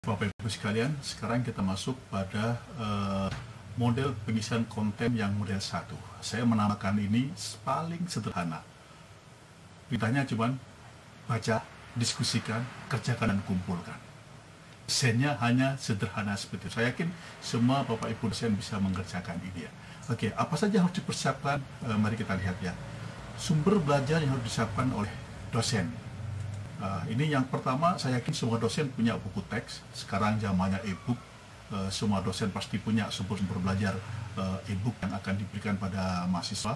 Bapak Ibu sekalian, sekarang kita masuk pada model pengisian konten yang model 1. Saya menamakan ini paling sederhana. Perintahnya cuma baca, diskusikan, kerjakan, dan kumpulkan. Desainnya hanya sederhana seperti itu. Saya yakin semua Bapak Ibu dosen bisa mengerjakan ini ya. Oke, apa saja harus dipersiapkan? Mari kita lihat ya. Sumber belajar yang harus disiapkan oleh dosen. Ini yang pertama, saya yakin semua dosen punya buku teks. Sekarang zamannya e-book, semua dosen pasti punya sumber-sumber belajar e-book yang akan diberikan pada mahasiswa.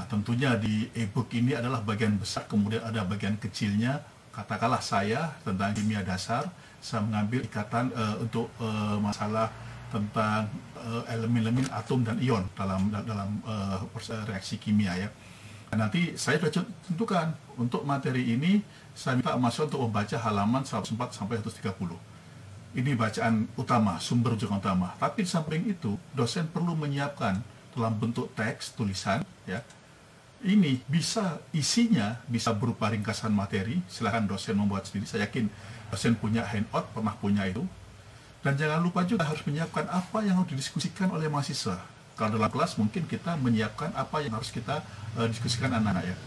Tentunya di e-book ini adalah bagian besar, kemudian ada bagian kecilnya. Katakanlah saya tentang kimia dasar, saya mengambil ikatan untuk masalah tentang elemen-elemen atom dan ion dalam reaksi kimia ya. Nanti saya sudah tentukan untuk materi ini saya minta mahasiswa untuk membaca halaman 104 sampai 130. Ini bacaan utama, sumber rujukan utama. Tapi di samping itu dosen perlu menyiapkan dalam bentuk teks, tulisan ya. Ini bisa isinya bisa berupa ringkasan materi, silahkan dosen membuat sendiri. Saya yakin dosen punya handout, pernah punya itu. Dan jangan lupa juga harus menyiapkan apa yang harus didiskusikan oleh mahasiswa. Kalau dalam kelas mungkin kita menyiapkan apa yang harus kita diskusikan anak-anak ya.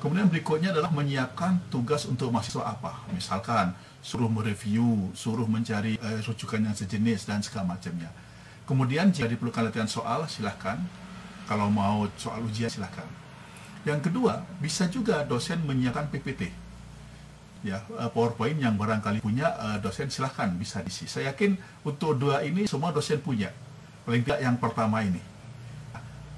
Kemudian berikutnya adalah menyiapkan tugas untuk mahasiswa apa. Misalkan suruh mereview, suruh mencari rujukan yang sejenis dan segala macamnya. Kemudian jika diperlukan latihan soal silahkan. Kalau mau soal ujian silahkan. Yang kedua, bisa juga dosen menyiapkan PPT. Ya, PowerPoint yang barangkali punya dosen silahkan bisa diisi. Saya yakin untuk dua ini semua dosen punya. Paling tidak yang pertama ini.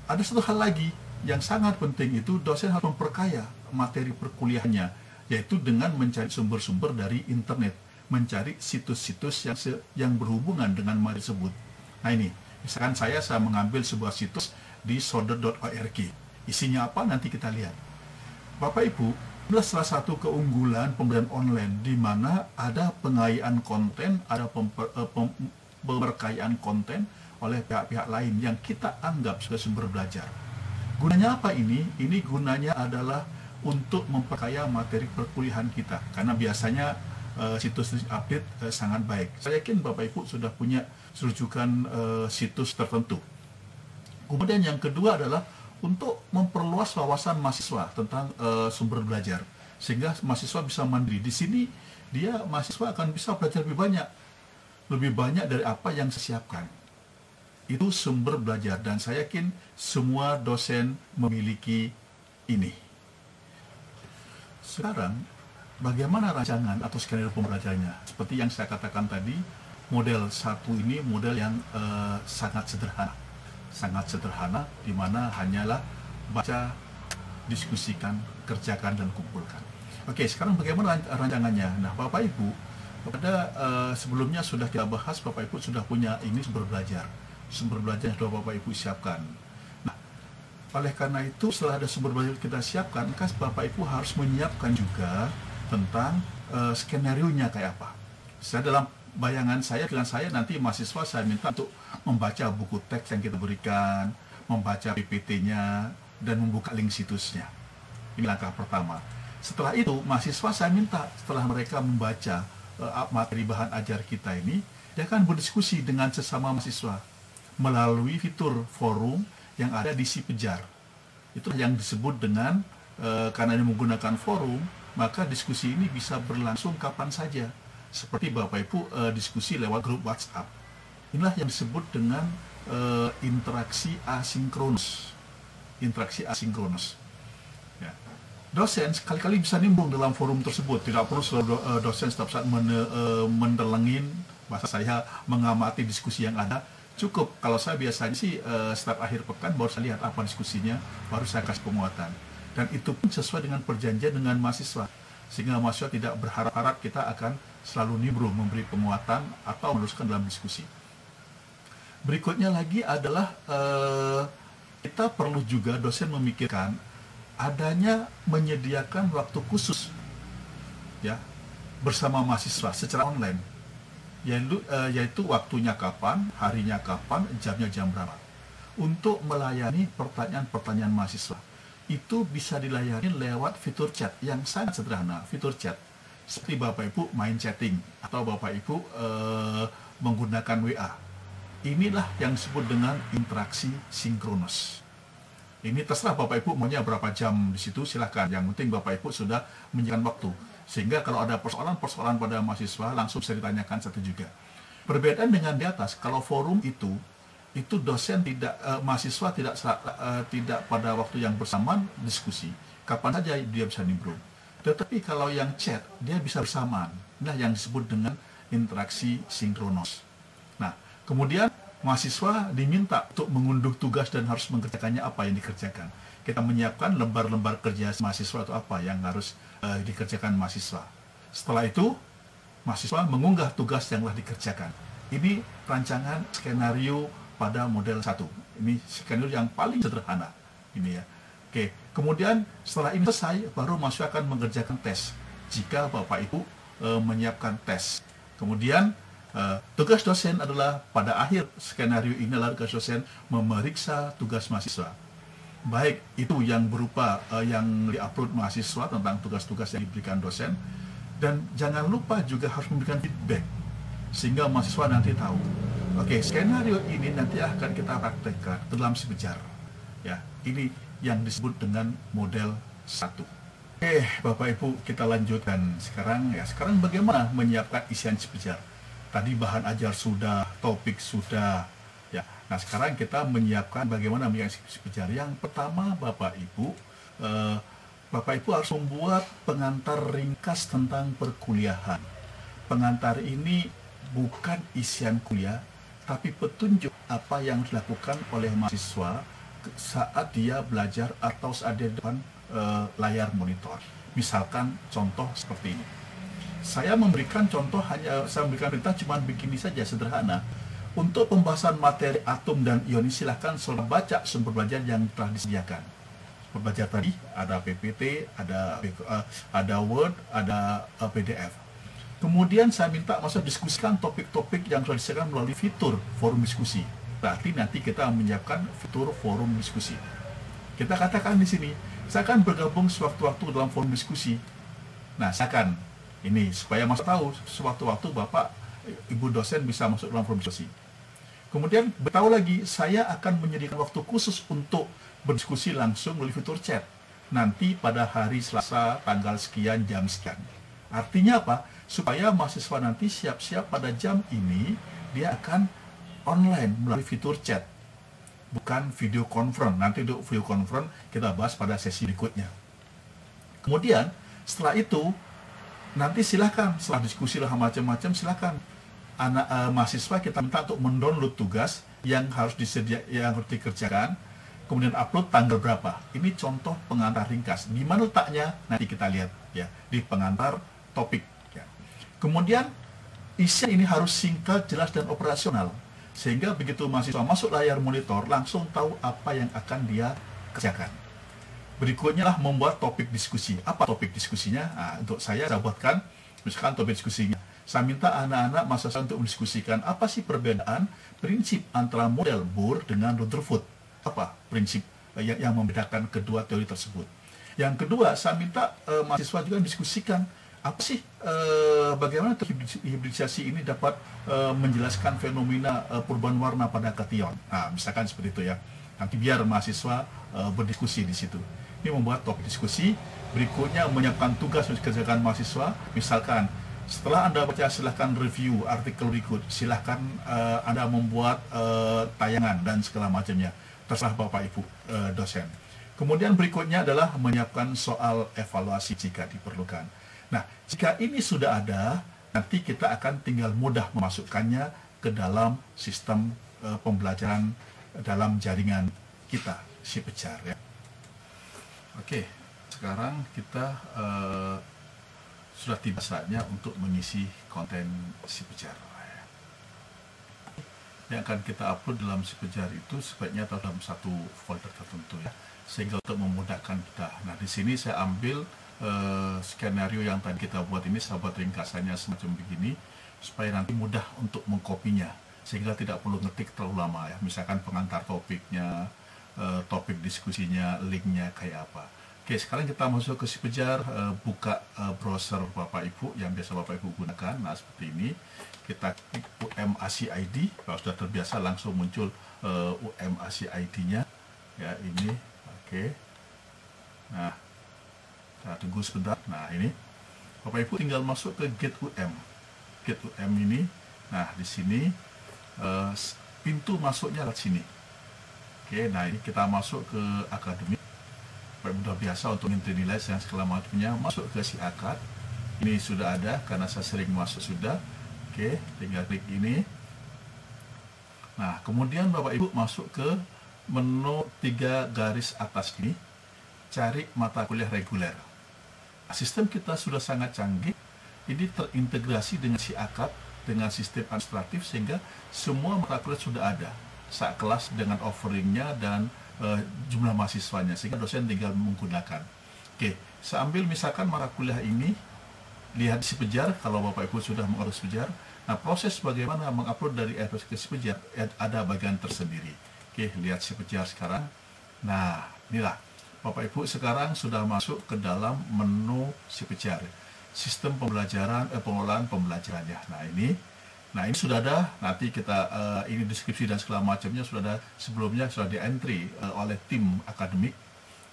Ada satu hal lagi yang sangat penting, itu dosen harus memperkaya materi perkuliahannya, yaitu dengan mencari sumber-sumber dari internet, mencari situs-situs yang berhubungan dengan materi tersebut. Nah ini, misalkan saya mengambil sebuah situs di solder.org. Isinya apa nanti kita lihat. Bapak Ibu, adalah salah satu keunggulan pembelajaran online di mana ada pengayaan konten, ada pemberkayaan konten oleh pihak-pihak lain yang kita anggap sebagai sumber belajar. Gunanya apa ini? Ini gunanya adalah untuk memperkaya materi perkuliahan kita. Karena biasanya situs update sangat baik. Saya yakin Bapak Ibu sudah punya rujukan situs tertentu. Kemudian yang kedua adalah untuk memperluas wawasan mahasiswa tentang sumber belajar. Sehingga mahasiswa bisa mandiri. Di sini mahasiswa akan bisa belajar lebih banyak. Lebih banyak dari apa yang saya siapkan. Itu sumber belajar, dan saya yakin semua dosen memiliki ini. Sekarang, bagaimana rancangan atau skenario pembelajarannya? Seperti yang saya katakan tadi, model 1 ini model yang sangat sederhana. Sangat sederhana, di mana hanyalah baca, diskusikan, kerjakan, dan kumpulkan. Oke, sekarang bagaimana rancangannya? Nah, Bapak Ibu, pada sebelumnya sudah kita bahas, Bapak Ibu sudah punya ini sumber belajar. Sumber belajar yang sudah Bapak Ibu siapkan. Nah, oleh karena itu setelah ada sumber belajar kita siapkan, maka Bapak Ibu harus menyiapkan juga tentang skenario-nya kayak apa. Saya dalam bayangan saya, pikiran saya nanti mahasiswa saya minta untuk membaca buku teks yang kita berikan, membaca PPT-nya, dan membuka link situsnya. Ini langkah pertama. Setelah itu, mahasiswa saya minta setelah mereka membaca materi bahan ajar kita ini, dia akan berdiskusi dengan sesama mahasiswa melalui fitur forum yang ada di si Pejar. Itu yang disebut dengan karena ini menggunakan forum, maka diskusi ini bisa berlangsung kapan saja. Seperti Bapak Ibu diskusi lewat grup WhatsApp. Inilah yang disebut dengan interaksi asinkronus. Interaksi asinkronus. Ya. Dosen sekali-kali bisa nimbrung dalam forum tersebut. Tidak perlu dosen setiap saat mendelengin, bahasa saya mengamati diskusi yang ada. Cukup kalau saya biasanya sih setiap akhir pekan baru saya lihat apa diskusinya, baru saya kasih penguatan. Dan itu pun sesuai dengan perjanjian dengan mahasiswa, sehingga mahasiswa tidak berharap-harap kita akan selalu nimbrung memberi penguatan atau meneruskan dalam diskusi. Berikutnya lagi adalah kita perlu juga dosen memikirkan adanya menyediakan waktu khusus ya bersama mahasiswa secara online. Yaitu waktunya kapan, harinya kapan, jamnya jam berapa. Untuk melayani pertanyaan-pertanyaan mahasiswa. Itu bisa dilayani lewat fitur chat yang sangat sederhana, fitur chat. seperti Bapak Ibu main chatting atau Bapak Ibu menggunakan WA. Inilah yang disebut dengan interaksi sinkronus. Ini terserah Bapak Ibu maunya berapa jam di situ, silahkan. Yang penting Bapak Ibu sudah menyediakan waktu. Sehingga kalau ada persoalan-persoalan pada mahasiswa langsung bisa ditanyakan satu juga. Perbedaan dengan di atas, kalau forum itu dosen tidak, mahasiswa tidak pada waktu yang bersamaan diskusi. Kapan saja dia bisa nimbrung. Tetapi kalau yang chat, dia bisa bersamaan. Nah, yang disebut dengan interaksi sinkronus. Nah, kemudian mahasiswa diminta untuk mengunduh tugas dan harus mengerjakannya apa yang dikerjakan. Kita menyiapkan lembar-lembar kerja mahasiswa atau apa yang harus dikerjakan mahasiswa. Setelah itu, mahasiswa mengunggah tugas yang telah dikerjakan. Ini rancangan skenario pada model 1. Ini skenario yang paling sederhana. Ini ya. Oke, kemudian setelah ini selesai, baru mahasiswa akan mengerjakan tes. Jika Bapak Ibu menyiapkan tes. Kemudian tugas dosen adalah pada akhir skenario ini adalah tugas dosen memeriksa tugas mahasiswa. Baik itu yang berupa yang diupload mahasiswa tentang tugas-tugas yang diberikan dosen, dan jangan lupa juga harus memberikan feedback sehingga mahasiswa nanti tahu. Oke, skenario ini nanti akan kita praktekkan dalam sipejar. Ya, ini yang disebut dengan model 1. Oke, Bapak Ibu, kita lanjutkan sekarang ya. Sekarang bagaimana menyiapkan isian sipejar? Tadi bahan ajar sudah, topik sudah. Ya, nah sekarang kita menyiapkan bagaimana menyiapkan sipejar. Yang pertama, Bapak Ibu harus membuat pengantar ringkas tentang perkuliahan. Pengantar ini bukan isian kuliah, tapi petunjuk apa yang dilakukan oleh mahasiswa saat dia belajar atau saat dia depan layar monitor. Misalkan contoh seperti ini. Saya memberikan contoh saya memberikan perintah cuma begini saja, sederhana. Untuk pembahasan materi atom dan ion, silahkan selalu baca sumber belajar yang telah disediakan. Sumber belajar tadi ada PPT, ada Word, ada PDF. Kemudian saya minta mahasiswa diskusikan topik-topik yang sudah disediakan melalui fitur forum diskusi. Berarti nanti kita menyiapkan fitur forum diskusi. Kita katakan di sini, saya akan bergabung sewaktu-waktu dalam forum diskusi. Nah, saya akan ini supaya mahasiswa tahu sewaktu-waktu Bapak, Ibu dosen bisa masuk dalam forum diskusi. Kemudian beritahu lagi, saya akan menyediakan waktu khusus untuk berdiskusi langsung melalui fitur chat. Nanti pada hari Selasa tanggal sekian jam sekian. Artinya apa? Supaya mahasiswa nanti siap-siap pada jam ini dia akan online melalui fitur chat, bukan video conference. Nanti untuk video conference kita bahas pada sesi berikutnya. Kemudian setelah itu nanti silahkan setelah diskusi lah macam-macam, silahkan mahasiswa kita minta untuk mendownload tugas yang harus dikerjakan, kemudian upload tanggal berapa. Ini contoh pengantar ringkas. Di mana letaknya nanti kita lihat ya di pengantar topik. Ya. Kemudian isian ini harus singkat, jelas dan operasional. Sehingga begitu mahasiswa masuk layar monitor, langsung tahu apa yang akan dia kerjakan. Berikutnya lah membuat topik diskusi. Apa topik diskusinya? Nah, untuk saya buatkan, misalkan topik diskusinya. Saya minta anak-anak mahasiswa untuk mendiskusikan apa sih perbedaan prinsip antara model Bohr dengan Rutherford. Apa prinsip yang membedakan kedua teori tersebut. Yang kedua, saya minta mahasiswa juga mendiskusikan apa sih bagaimana hibridisasi ini dapat menjelaskan fenomena perubahan warna pada kation. Nah, misalkan seperti itu ya. Nanti biar mahasiswa berdiskusi di situ. Ini membuat topik diskusi. Berikutnya menyiapkan tugas untuk dikerjakan mahasiswa. Misalkan setelah Anda baca, silahkan review artikel berikut. Silahkan Anda membuat tayangan dan segala macamnya. Terserah Bapak Ibu dosen. Kemudian berikutnya adalah menyiapkan soal evaluasi jika diperlukan. Nah, jika ini sudah ada, nanti kita akan tinggal mudah memasukkannya ke dalam sistem pembelajaran dalam jaringan kita, sipejar ya. Oke, sekarang kita sudah tiba saatnya untuk mengisi konten sipejar. Yang akan kita upload dalam sipejar itu sebaiknya dalam satu folder tertentu ya, sehingga untuk memudahkan kita. Nah, di sini saya ambil skenario yang tadi kita buat ini, saya buat ringkasannya semacam begini supaya nanti mudah untuk mengkopinya sehingga tidak perlu ngetik terlalu lama ya. Misalkan pengantar topiknya, topik diskusinya, linknya kayak apa. Oke, sekarang kita masuk ke si Pejar, buka browser Bapak Ibu yang biasa Bapak Ibu gunakan. Nah, seperti ini. Kita klik UMACID. Kalau sudah terbiasa langsung muncul UMACID-nya. Ya, ini. Oke. Nah, kita tunggu sebentar. Nah, ini. Bapak Ibu tinggal masuk ke Get UM. Get UM ini. Nah, di sini pintu masuknya lewat sini. Oke, nah ini kita masuk ke akademik. Mudah biasa untuk mengintip nilai yang segala macamnya, masuk ke si akad. Ini sudah ada karena saya sering masuk sudah. Oke, tinggal klik ini. Nah, kemudian Bapak Ibu masuk ke menu 3 garis atas ini, cari mata kuliah reguler. Sistem kita sudah sangat canggih. Ini terintegrasi dengan si akad, dengan sistem administratif, sehingga semua mata kuliah sudah ada saat kelas dengan offeringnya dan jumlah mahasiswanya, sehingga dosen tinggal menggunakan. Oke, sambil misalkan mata kuliah ini lihat si Pejar. Kalau Bapak Ibu sudah mengurus Pejar, nah proses bagaimana mengupload dari RPS ke si Pejar ada bagian tersendiri. Oke, lihat si Pejar sekarang. Nah, inilah Bapak Ibu sekarang sudah masuk ke dalam menu si Pejar, sistem pembelajaran, pengelolaan pembelajarannya. Nah ini sudah ada, nanti kita ini deskripsi dan segala macamnya sudah ada sebelumnya, sudah di entry oleh tim akademik.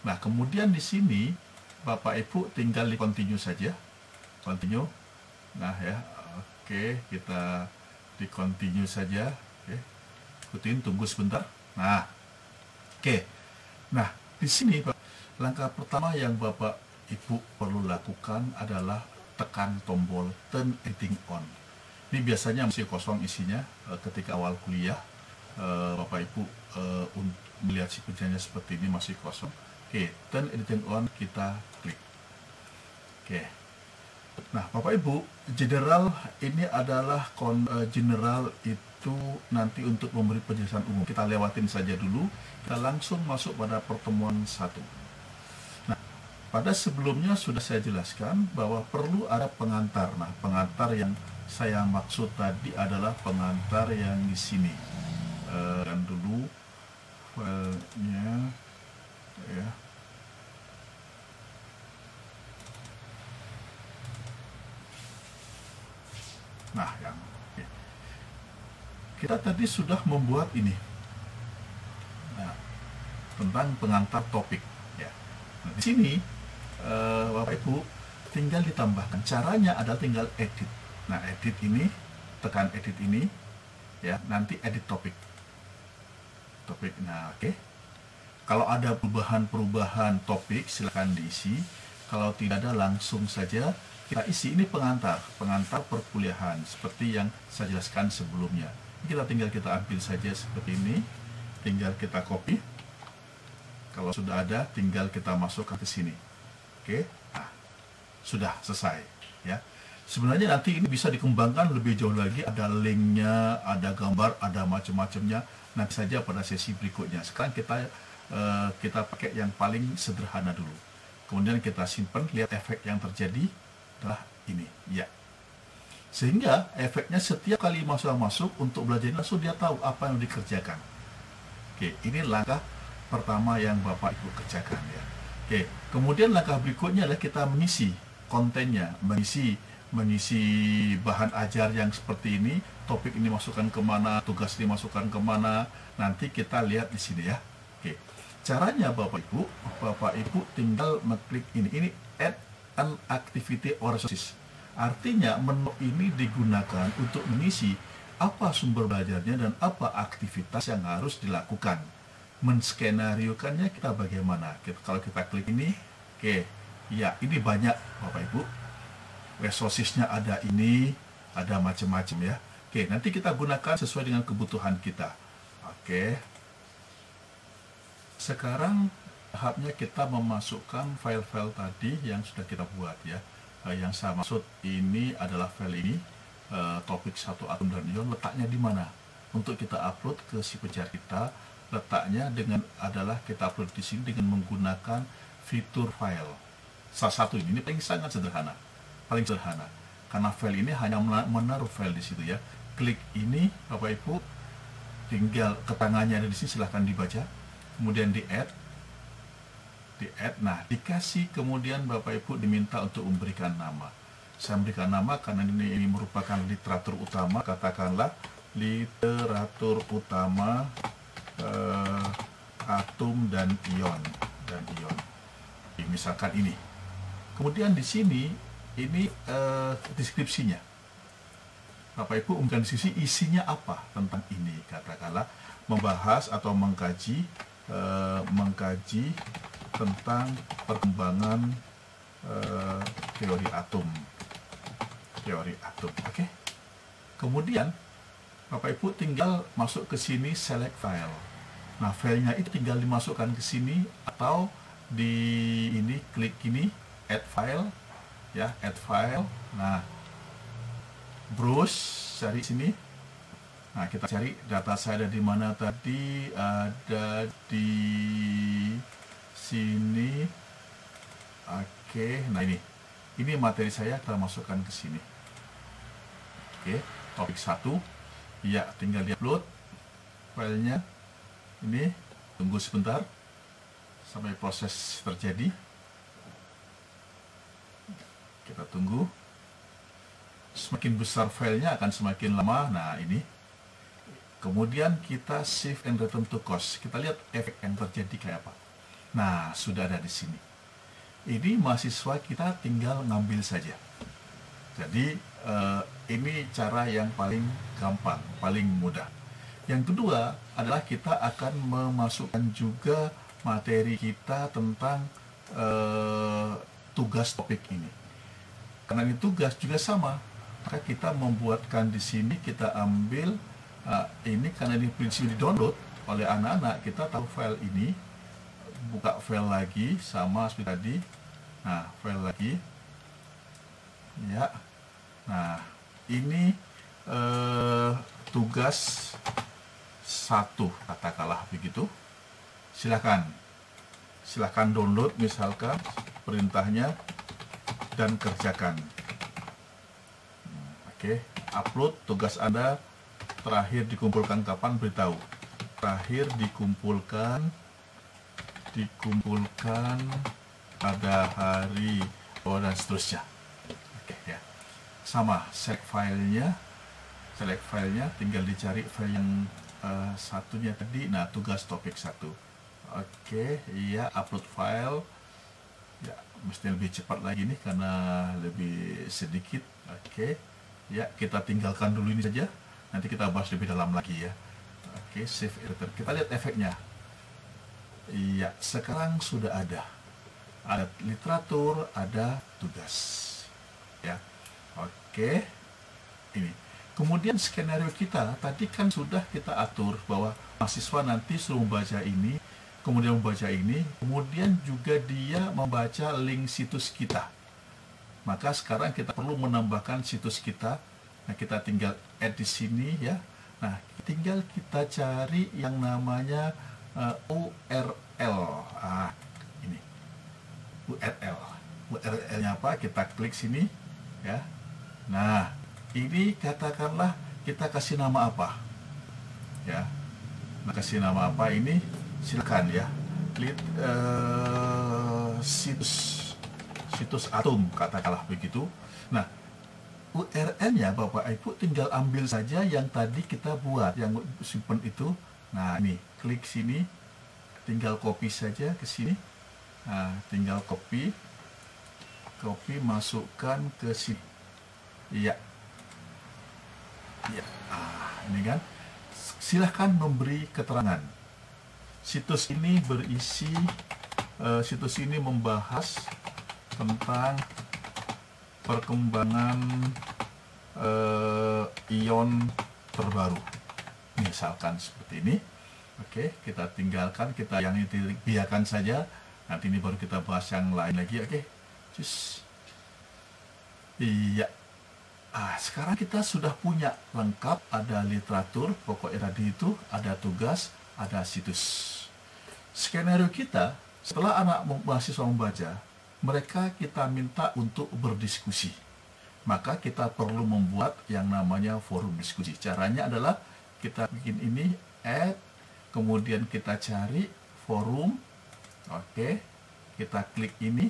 Nah, kemudian di sini Bapak Ibu tinggal di continue saja. Continue. Nah ya, oke, kita di continue saja. Oke. Ikutin, tunggu sebentar. Nah, oke. Nah, di sini langkah pertama yang Bapak Ibu perlu lakukan adalah tekan tombol turn editing on. Ini biasanya masih kosong isinya ketika awal kuliah. Bapak Ibu melihat si Pejarnya seperti ini masih kosong. Oke, turn editing on, kita klik. Oke. Nah, Bapak Ibu, general ini adalah general itu nanti untuk memberi penjelasan umum. Kita lewatin saja dulu. Kita langsung masuk pada pertemuan 1. Nah, pada sebelumnya sudah saya jelaskan bahwa perlu ada pengantar. Nah, pengantar yang saya maksud tadi adalah pengantar yang di sini. Dan dulu filenya ya. Nah, yang okay. Kita tadi sudah membuat ini. Nah, tentang pengantar topik ya. Nah, di sini Bapak Ibu tinggal ditambahkan. Caranya adalah tinggal edit. Nah, edit ini, tekan edit ini, ya, nanti edit topik. Nah, oke. Kalau ada perubahan topik, silakan diisi. Kalau tidak ada, langsung saja kita isi. Ini pengantar perkuliahan, seperti yang saya jelaskan sebelumnya. Kita tinggal kita ambil saja seperti ini, tinggal kita copy. Kalau sudah ada, tinggal kita masukkan ke sini. Oke, nah, sudah selesai, ya. Sebenarnya nanti ini bisa dikembangkan lebih jauh lagi, ada linknya, ada gambar, ada macam-macamnya, nanti saja pada sesi berikutnya. Sekarang kita pakai yang paling sederhana dulu. Kemudian kita simpan, lihat efek yang terjadi adalah ini, ya. Sehingga efeknya setiap kali masuk untuk belajar langsung dia tahu apa yang dikerjakan. Oke, ini langkah pertama yang Bapak Ibu kerjakan ya. Oke, kemudian langkah berikutnya adalah kita mengisi kontennya, mengisi bahan ajar yang seperti ini, topik ini masukkan kemana, tugas ini masukkan kemana, nanti kita lihat di sini ya. Oke, caranya Bapak Ibu tinggal mengklik ini add an activity or resources. Artinya menu ini digunakan untuk mengisi apa sumber belajarnya dan apa aktivitas yang harus dilakukan. Menskenariokannya kita bagaimana? Kalau kita klik ini, oke, ya ini banyak Bapak Ibu. Resourcesnya ada ini, ada macam-macam ya. Oke, nanti kita gunakan sesuai dengan kebutuhan kita. Oke. Sekarang tahapnya kita memasukkan file-file tadi yang sudah kita buat ya. Yang saya maksud ini adalah file ini, topik 1 atom dan ion, letaknya di mana? Untuk kita upload ke si Pejar kita, letaknya adalah kita upload di sini dengan menggunakan fitur file. Salah satu ini paling sangat sederhana. Paling sederhana, karena file ini hanya menaruh file di situ ya. Klik ini, Bapak Ibu, tinggal ketangannya ada di sini, silahkan dibaca. Kemudian di add, di add. Nah, dikasih kemudian Bapak Ibu diminta untuk memberikan nama. Saya memberikan nama karena ini merupakan literatur utama, katakanlah literatur utama atom dan ion. Misalkan ini. Kemudian di sini ini deskripsinya. Bapak Ibu memberikan sisi isinya apa tentang ini, katakanlah membahas atau mengkaji tentang perkembangan teori atom. Oke. Kemudian Bapak Ibu tinggal masuk ke sini select file. Nah, filenya itu tinggal dimasukkan ke sini atau di ini klik ini add file ya, add file. Nah, browse, cari sini. Nah, kita cari data saya ada di mana tadi, ada di sini. Oke, nah ini materi saya kita masukkan ke sini. Oke, topik 1. Ya, tinggal di-upload filenya. Ini tunggu sebentar sampai proses terjadi. Kita tunggu. Semakin besar filenya akan semakin lama. Nah, ini. Kemudian kita save and return to course. Kita lihat efek yang terjadi kayak apa. Nah, sudah ada di sini. Ini mahasiswa kita tinggal ngambil saja. Jadi ini cara yang paling gampang, paling mudah. Yang kedua adalah kita akan memasukkan juga materi kita tentang tugas topik ini. Karena ini tugas juga sama, maka kita membuatkan di sini, kita ambil ini karena ini prinsip di download oleh anak-anak, kita tahu file ini, buka file lagi sama seperti tadi. Nah, file lagi ya. Nah, ini tugas 1, katakanlah begitu. Silahkan download misalkan perintahnya dan kerjakan. Oke, upload tugas Anda terakhir dikumpulkan kapan, beritahu. Terakhir dikumpulkan pada hari dan seterusnya. Oke ya. Sama select filenya tinggal dicari file yang satunya tadi. Nah, tugas topik 1. Oke, ya, upload file. Ya, mesti lebih cepat lagi nih karena lebih sedikit. Oke. Ya, kita tinggalkan dulu ini saja. Nanti kita bahas lebih dalam lagi ya. Oke, save editor. Kita lihat efeknya. Iya, sekarang sudah ada literatur, ada tugas ya. Oke, ini kemudian skenario kita tadi kan sudah kita atur bahwa mahasiswa nanti suruh membaca ini, kemudian membaca ini, kemudian juga dia membaca link situs kita. Maka sekarang kita perlu menambahkan situs kita. Nah, kita tinggal add di sini ya. Nah, tinggal kita cari yang namanya URL. Ini URL-nya apa? Kita klik sini ya. Nah, ini katakanlah kita kasih nama apa ya. Nah, kasih nama apa ini silakan ya. Situs atom, katakanlah begitu. Nah, URL-nya Bapak Ibu tinggal ambil saja yang tadi kita buat, yang simpan itu. Nah, ini klik sini, tinggal copy saja ke sini. Nah, tinggal copy masukkan ke sini. Iya. Ya. Ini kan. Silahkan memberi keterangan. Situs ini membahas tentang perkembangan ion terbaru. Misalkan seperti ini. Oke, kita tinggalkan, kita yang ini biarkan saja. Nanti ini baru kita bahas yang lain lagi. Oke. Cus. Iya. Sekarang kita sudah punya lengkap, ada literatur, pokoknya tadi itu, ada tugas, ada situs. Skenario kita, setelah anak mahasiswa membaca, mereka kita minta untuk berdiskusi. Maka kita perlu membuat yang namanya forum diskusi. Caranya adalah kita bikin ini, add, kemudian kita cari forum. Oke, kita klik ini,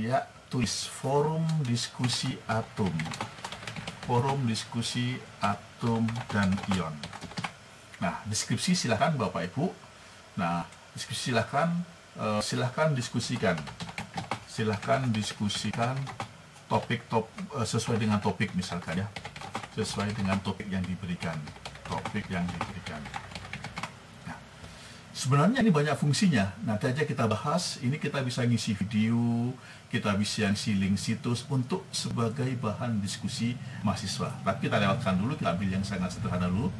ya, tulis forum diskusi atom, forum diskusi atom dan ion. Nah, deskripsi silahkan Bapak Ibu. Nah, deskripsi silahkan diskusikan, topik sesuai dengan topik misalkan ya, sesuai dengan topik yang diberikan, Nah, sebenarnya ini banyak fungsinya. Nanti aja kita bahas. Ini kita bisa ngisi video, kita bisa ngisi link situs untuk sebagai bahan diskusi mahasiswa. Tapi kita lewatkan dulu, kita ambil yang sangat sederhana dulu.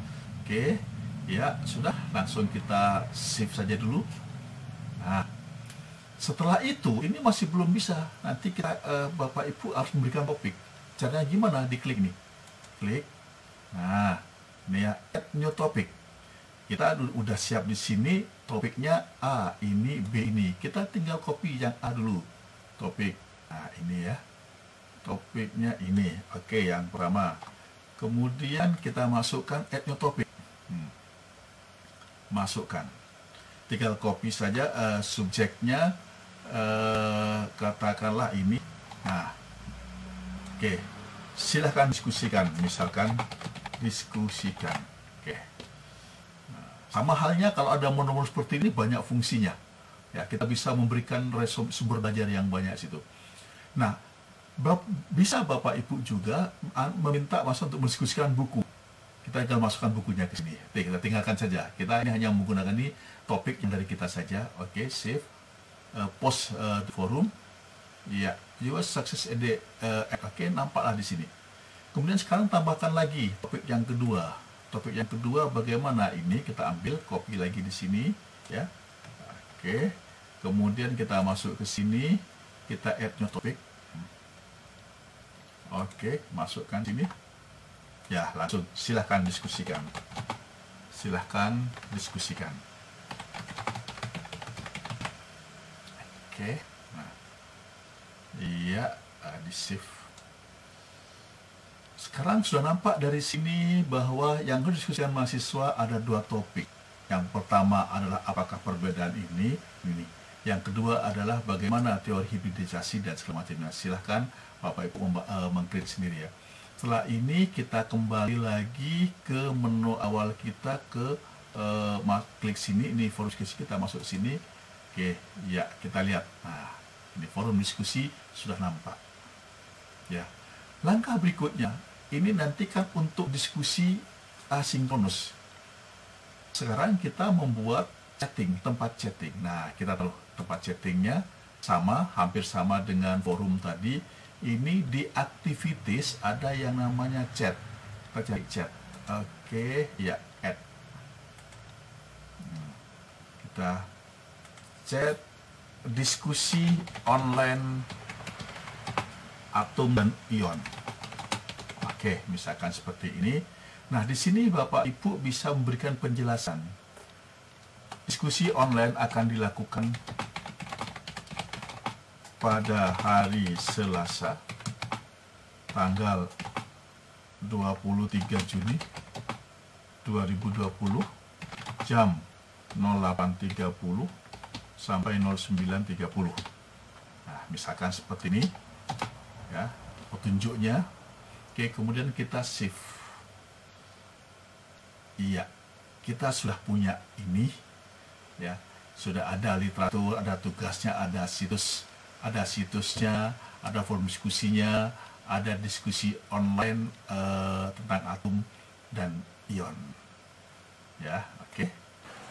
Oke, ya sudah, langsung kita save saja dulu. Nah, setelah itu ini masih belum bisa. Nanti kita Bapak Ibu harus memberikan topik. Caranya gimana? Diklik nih, klik. Nah, ini ya, add new topic. Kita udah siap di sini topiknya A, ini B ini. Kita tinggal copy yang A dulu. Topik. Nah, ini ya. Topiknya ini. Oke, yang pertama. Kemudian kita masukkan add new topic. Masukkan. Tinggal copy saja subjeknya, katakanlah ini. Nah, oke. Silahkan diskusikan, misalkan diskusikan. Oke. Sama halnya kalau ada mono-mono seperti ini, banyak fungsinya. Ya, kita bisa memberikan sumber belajar yang banyak situ. Nah, bisa Bapak Ibu juga meminta masa untuk mendiskusikan buku. Kita tinggal masukkan bukunya ke sini. Oke, kita tinggalkan saja. Kita ini hanya menggunakan ini topik yang dari kita saja. Oke, save, post di forum. Ya, US success ed. Oke, nampaklah di sini. Kemudian sekarang tambahkan lagi topik yang kedua. Topik yang kedua bagaimana ini? Kita ambil, copy lagi di sini, ya. Oke. Kemudian kita masuk ke sini, kita add new topic. Oke, masukkan sini. Ya, langsung silahkan diskusikan. Silahkan diskusikan. Oke. Nah, iya, di save. Sekarang sudah nampak dari sini bahwa yang didiskusikan mahasiswa ada dua topik. Yang pertama adalah apakah perbedaan ini. Yang kedua adalah bagaimana teori hibridisasi dan segala macamnya. Silahkan Bapak Ibu mengklik sendiri ya. Setelah ini kita kembali lagi ke menu awal kita, ke klik sini, ini forum diskusi, kita masuk sini. Oke, ya kita lihat. Nah, ini forum diskusi sudah nampak. Ya, langkah berikutnya ini nanti kan untuk diskusi asinkronus. Sekarang kita membuat chatting, tempat chatting. Nah, kita tahu tempat chattingnya sama, hampir sama dengan forum tadi. Ini di activities ada yang namanya chat. Kita cari chat. Oke, ya, add. Kita chat diskusi online atom dan ion. Oke, misalkan seperti ini. Nah, di sini Bapak Ibu bisa memberikan penjelasan. Diskusi online akan dilakukan pada hari Selasa, tanggal 23 Juni 2020, jam 08.30 sampai 09.30. Nah, misalkan seperti ini, ya, petunjuknya. Oke, kemudian kita save. Iya, kita sudah punya ini, ya, sudah ada literatur, ada tugasnya, ada situsnya, ada forum diskusinya, ada diskusi online tentang atom dan ion. Ya, oke.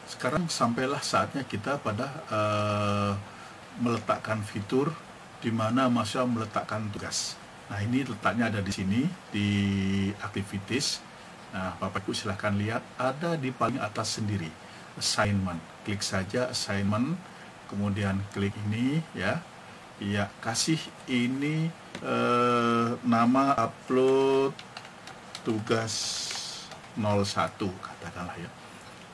Sekarang sampailah saatnya kita pada meletakkan fitur di mana mahasiswa meletakkan tugas. Nah, ini letaknya ada di sini, di activities. Nah, Bapak Ibu silahkan lihat, ada di paling atas sendiri, assignment. Klik saja assignment, kemudian klik ini, ya. Ya, kasih ini nama upload tugas 01, katakanlah ya.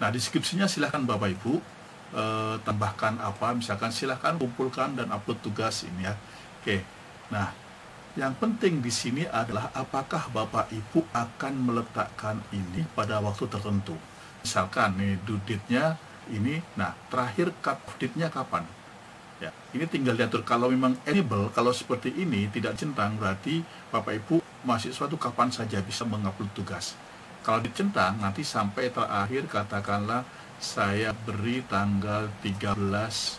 Nah, deskripsinya silahkan Bapak Ibu tambahkan apa, misalkan silahkan kumpulkan dan upload tugas ini ya. Oke, nah, yang penting di sini adalah apakah Bapak Ibu akan meletakkan ini pada waktu tertentu. Misalkan nih due date-nya ini. Nah, terakhir cut date-nya kapan? Ya, ini tinggal diatur. Kalau memang enable, kalau seperti ini tidak centang, berarti Bapak Ibu mahasiswa itu kapan saja bisa mengupload tugas. Kalau dicentang, nanti sampai terakhir katakanlah saya beri tanggal 13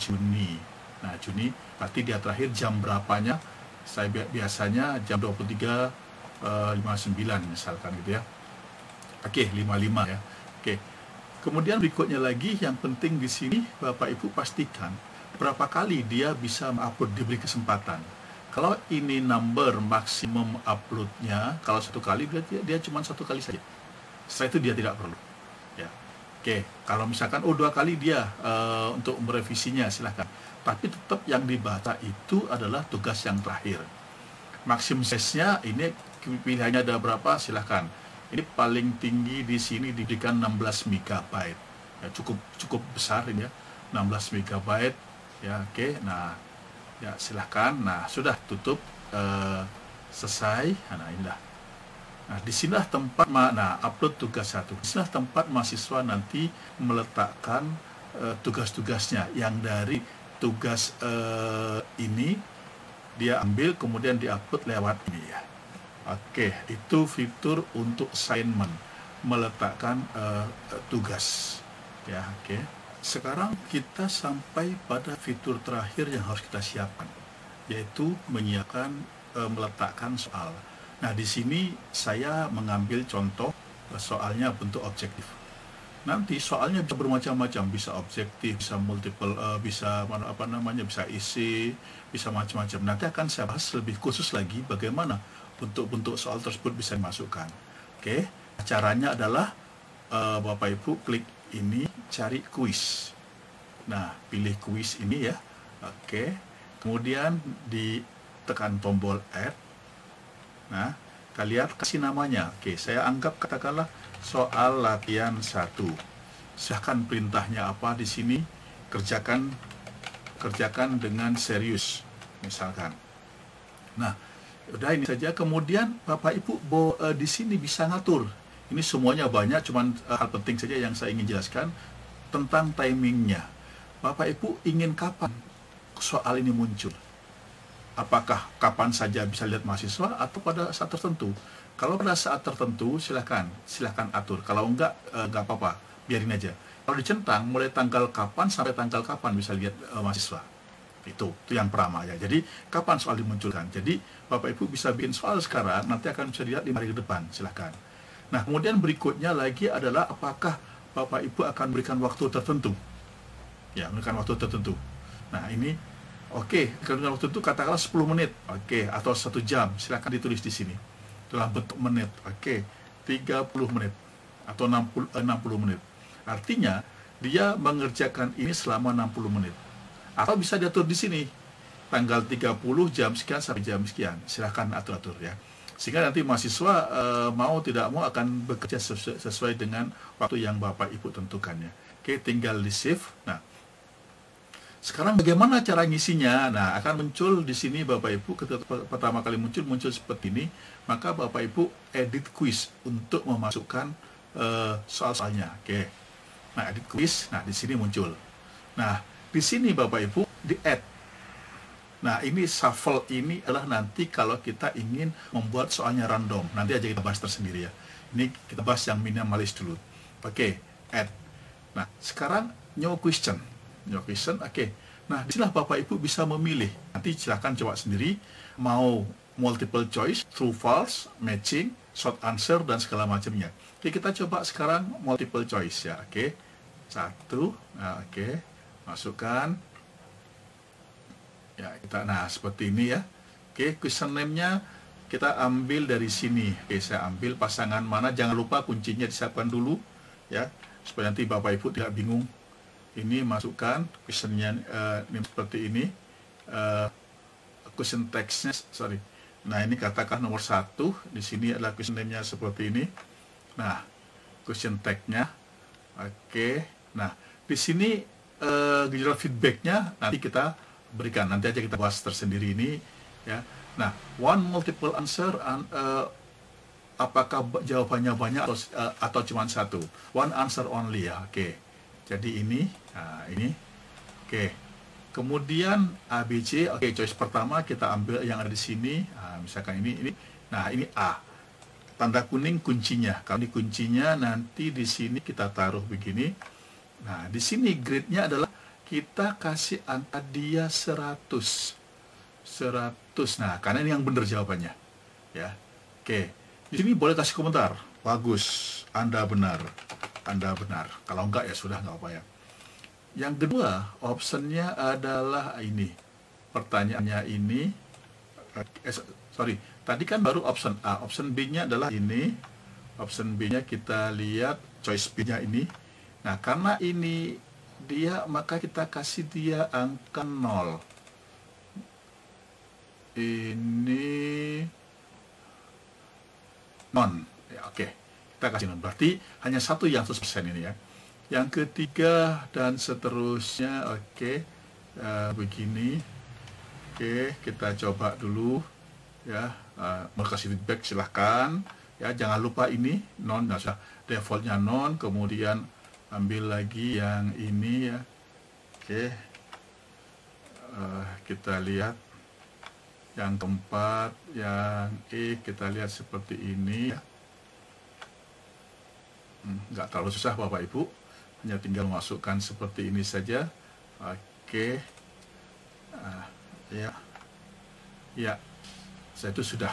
Juni. Nah, Juni berarti dia terakhir jam berapanya? Saya biasanya jam 23.59 misalkan gitu ya. Oke, 55 ya. Oke. Kemudian berikutnya lagi yang penting di sini Bapak Ibu pastikan berapa kali dia bisa mengupload, diberi kesempatan. Kalau ini number maksimum uploadnya, kalau satu kali berarti dia cuma satu kali saja. Setelah itu dia tidak perlu. Ya. Oke, kalau misalkan 2 kali dia untuk merevisinya silahkan. Tapi tetap yang dibaca itu adalah tugas yang terakhir. Maksimum size-nya ini pilihannya ada berapa silahkan. Ini paling tinggi di sini diberikan 16 MB. Ya, cukup besar ini ya. 16 MB ya, oke. Nah, ya silahkan. Nah, sudah tutup, selesai. Nah, inilah. Nah, disinilah tempat upload tugas 1. Disinilah tempat mahasiswa nanti meletakkan tugas-tugasnya yang dari tugas ini dia ambil kemudian diupload lewat ini ya. Oke, itu fitur untuk assignment, meletakkan tugas. Ya, oke. Sekarang kita sampai pada fitur terakhir yang harus kita siapkan, yaitu menyiapkan, meletakkan soal. Nah, di sini saya mengambil contoh soalnya bentuk objektif. Nanti soalnya bisa bermacam-macam, bisa objektif, bisa multiple, bisa bisa isi, bisa macam-macam. Nanti akan saya bahas lebih khusus lagi bagaimana bentuk-bentuk soal tersebut bisa dimasukkan. Oke, caranya adalah Bapak Ibu klik ini, cari kuis. Nah, pilih kuis ini ya. Oke, kemudian ditekan tombol add. Nah, kalian kasih namanya. Oke, saya anggap katakanlah soal latihan 1. Silahkan perintahnya apa di sini. Kerjakan dengan serius, misalkan. Nah, udah ini saja. Kemudian Bapak Ibu di sini bisa ngatur. Ini semuanya banyak, cuman hal penting saja yang saya ingin jelaskan tentang timingnya. Bapak Ibu ingin kapan soal ini muncul? Apakah kapan saja bisa lihat mahasiswa atau pada saat tertentu? Kalau pada saat tertentu silahkan atur. Kalau enggak apa-apa, biarin aja. Kalau dicentang mulai tanggal kapan sampai tanggal kapan bisa lihat mahasiswa. Itu yang pertama ya. Jadi kapan soal dimunculkan. Jadi Bapak Ibu bisa bikin soal sekarang, nanti akan bisa dilihat 5 hari ke depan, silahkan. Nah, kemudian berikutnya lagi adalah apakah Bapak Ibu akan berikan waktu tertentu. Ya, berikan waktu tertentu. Nah, ini oke, kalau waktu itu katakanlah 10 menit, oke, atau 1 jam, silahkan ditulis di sini dalam bentuk menit, oke, 30 menit atau 60 menit. Artinya dia mengerjakan ini selama 60 menit. Atau bisa diatur di sini tanggal 30 jam sekian sampai jam sekian, silahkan atur-atur ya. Sehingga nanti mahasiswa mau tidak mau akan bekerja sesuai dengan waktu yang Bapak Ibu tentukannya. Oke, tinggal di save. Nah, sekarang bagaimana cara ngisinya? Nah, akan muncul di sini Bapak Ibu, ketika pertama kali muncul seperti ini, maka Bapak Ibu edit quiz untuk memasukkan soal-soalnya. Oke. Nah, edit quiz. Nah, di sini muncul. Nah, di sini Bapak Ibu di add. Nah, ini shuffle ini adalah nanti kalau kita ingin membuat soalnya random. Nanti aja kita bahas tersendiri ya. Ini kita bahas yang minimalis dulu. Oke, add. Nah, sekarang new question. Oke. Nah, disinilah Bapak Ibu bisa memilih. Nanti silahkan coba sendiri. Mau multiple choice, true, false, matching, short answer, dan segala macamnya. Oke, kita coba sekarang multiple choice ya. Oke. 1. Nah, oke. Masukkan. Ya, nah seperti ini ya. Oke, question name-nya kita ambil dari sini. Oke, saya ambil pasangan mana. Jangan lupa kuncinya disiapkan dulu ya, supaya nanti Bapak Ibu tidak bingung. Ini masukkan questionnya ini seperti ini. Question text-nya, sorry. Nah, ini katakan nomor 1. Di sini adalah question name-nya seperti ini. Nah, question tag-nya. Oke. Nah, di sini gejala feedback-nya nanti kita berikan, nanti aja kita bahas tersendiri ini ya. Nah, one multiple answer, apakah jawabannya banyak atau cuma 1? One answer only ya. Oke. Jadi ini, nah ini, oke. Kemudian ABC, oke, choice pertama kita ambil yang ada di sini. Nah, misalkan ini. Nah, ini A. Tanda kuning kuncinya. Kalau ini kuncinya, nanti di sini kita taruh begini. Nah, di sini grade-nya adalah kita kasih angka dia 100. Nah, karena ini yang benar jawabannya. Ya. Oke. Di sini boleh kasih komentar. Bagus, Anda benar. Kalau enggak ya sudah, nggak apa ya. Yang kedua, optionnya adalah ini. Pertanyaannya ini, tadi kan baru option A. Option B-nya adalah ini. Option B-nya kita lihat, choice B-nya ini. Nah, karena ini dia, maka kita kasih dia angka 0. Ini non. Ya, oke. Kita kasih non. Berarti hanya satu yang 100% ini ya. Yang ketiga dan seterusnya, oke. Begini. Oke, kita coba dulu ya. Mau kasih feedback silahkan ya. Jangan lupa ini non. Nah, sudah defaultnya non. Kemudian ambil lagi yang ini ya. Oke. Kita lihat yang keempat, yang E, kita lihat seperti ini ya. Nggak terlalu susah Bapak Ibu, hanya tinggal masukkan seperti ini saja. Oke. Ya, saya itu sudah.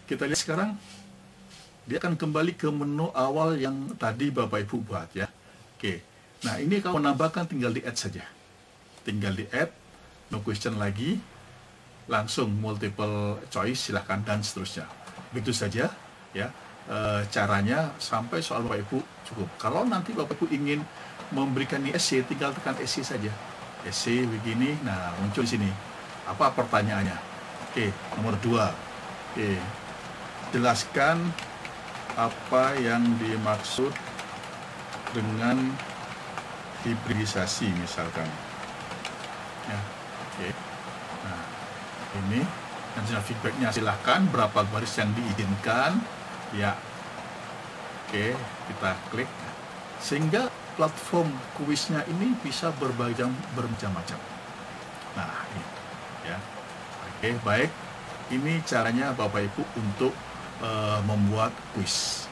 Kita lihat sekarang, dia akan kembali ke menu awal yang tadi Bapak Ibu buat ya. Oke. Nah, ini kalau menambahkan tinggal di add saja. Tinggal di add, no question lagi, langsung multiple choice silahkan dan seterusnya. Begitu saja ya. Caranya sampai soal Bapak Ibu cukup. Kalau nanti Bapak Ibu ingin memberikan essay, tinggal tekan essay saja. Essay begini, nah muncul di sini. Apa pertanyaannya? Oke, nomor 2. Oke, jelaskan apa yang dimaksud dengan hibridisasi misalkan. Ya, oke. Nah, ini dan feedbacknya silahkan berapa baris yang diizinkan. Ya, oke, kita klik sehingga platform kuisnya ini bisa bermacam-macam. Nah, ini ya, oke, baik. Ini caranya Bapak Ibu untuk membuat kuis.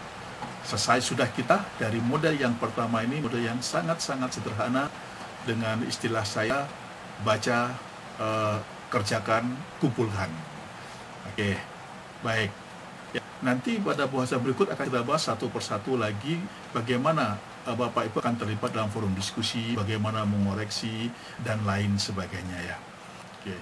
Selesai sudah kita dari model yang pertama ini, model yang sangat-sangat sederhana dengan istilah saya baca, kerjakan, kumpulkan. Oke, baik. Ya, nanti pada bahasan berikut akan kita bahas satu persatu lagi bagaimana Bapak Ibu akan terlibat dalam forum diskusi, bagaimana mengoreksi, dan lain sebagainya ya. Oke.